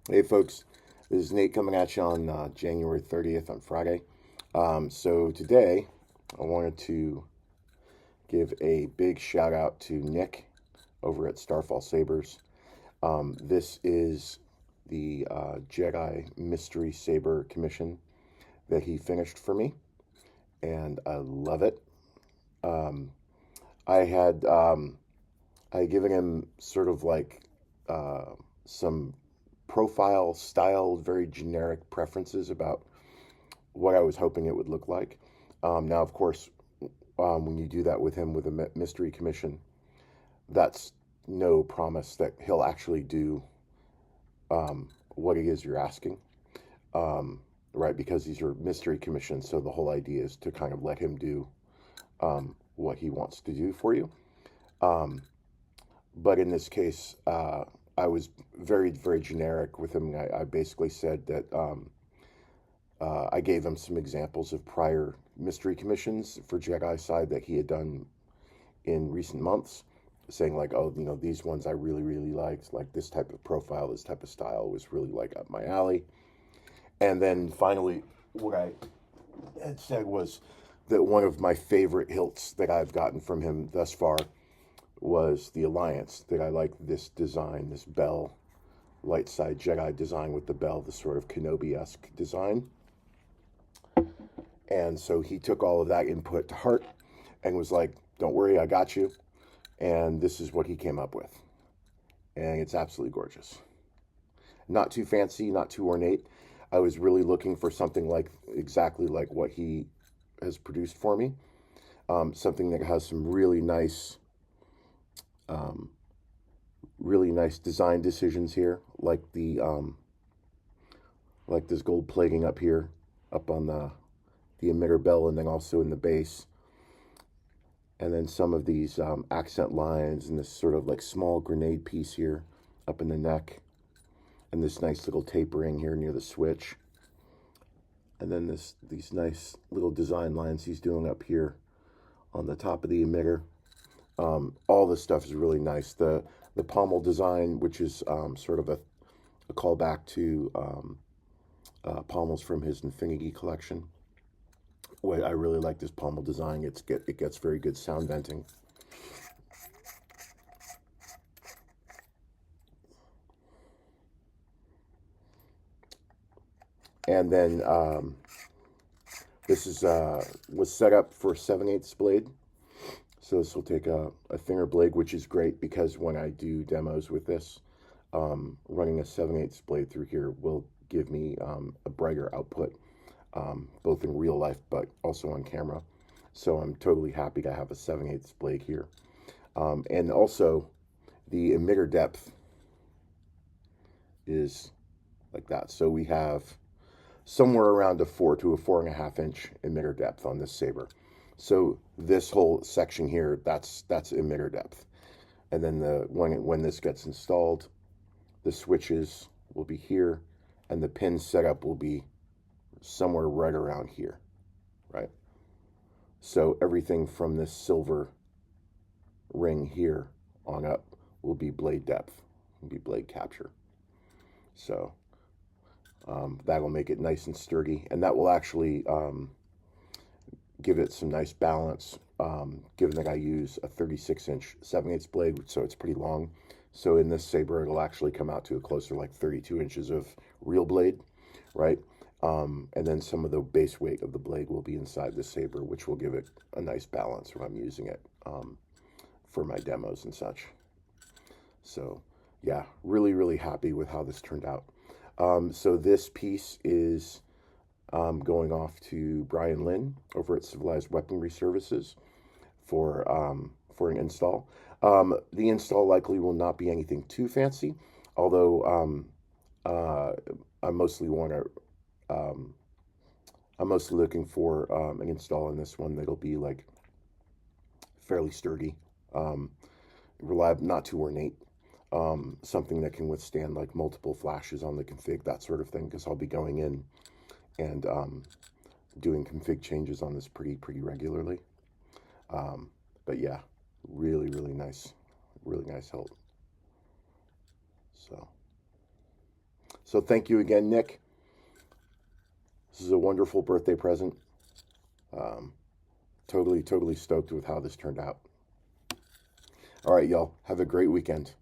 Hey folks, this is Nate coming at you on January 30th on Friday. So today I wanted to give a big shout out to Nick over at Starfall Sabers. This is the Jedi Mystery Saber commission that he finished for me, and I love it. Um, I had I had given him sort of like some profile style, very generic preferences about what I was hoping it would look like. Now, of course, when you do that with him with a mystery commission, that's no promise that he'll actually do what it is you're asking, right? Because these are mystery commissions, so the whole idea is to kind of let him do what he wants to do for you. Um, but in this case, I was very, very generic with him. I basically said that I gave him some examples of prior mystery commissions for Jedi side that he had done in recent months, saying like, oh, these ones I really, really liked, like this type of profile, this type of style was really like up my alley. And then finally, what I had said was that one of my favorite hilts that I've gotten from him thus far was the Alliance, that I like this design, this bell, light side Jedi design with the bell, the sort of Kenobi-esque design. And so he took all of that input to heart and was like, don't worry, I got you. And this is what he came up with. And it's absolutely gorgeous. Not too fancy, not too ornate. I was really looking for something like exactly like what he has produced for me. Something that has some um, really nice design decisions here, like this gold plating up here, up on the emitter bell, and then also in the base, and then some of these accent lines and this sort of like small grenade piece here up in the neck, and this nice little tapering here near the switch, and then these nice little design lines he's doing up here on the top of the emitter. All this stuff is really nice. The pommel design, which is sort of a callback to pommels from his Infinity collection. Well, I really like this pommel design. It gets very good sound venting. And then this is was set up for 7/8 blade. So this will take a thinner blade, which is great because when I do demos with this, running a 7/8 blade through here will give me a brighter output, both in real life but also on camera. So I'm totally happy to have a 7/8 blade here. And also, the emitter depth is like that. So we have somewhere around a 4 to 4.5 inch emitter depth on this saber. So this whole section here, that's emitter depth. And then when this gets installed, the switches will be here, and the pin setup will be somewhere right around here, right? So everything from this silver ring here on up will be blade depth, will be blade capture. So that'll make it nice and sturdy, and that will actually give it some nice balance, given that I use a 36-inch 7/8 blade, so it's pretty long. So in this saber, it'll actually come out to a closer like 32 inches of real blade, right? And then some of the base weight of the blade will be inside the saber, which will give it a nice balance when I'm using it for my demos and such. So yeah, really, really happy with how this turned out. So this piece is going off to Brian Lynn over at Civilized Weaponry Services for an install. The install likely will not be anything too fancy, although uh, I mostly want to. I'm mostly looking for an install in this one that'll be like fairly sturdy, reliable, not too ornate. Something that can withstand like multiple flashes on the config, that sort of thing, because I'll be going in and doing config changes on this pretty regularly. But yeah, really nice hilt. So So thank you again, Nick. This is a wonderful birthday present. Totally stoked with how this turned out. All right, y'all. Have a great weekend.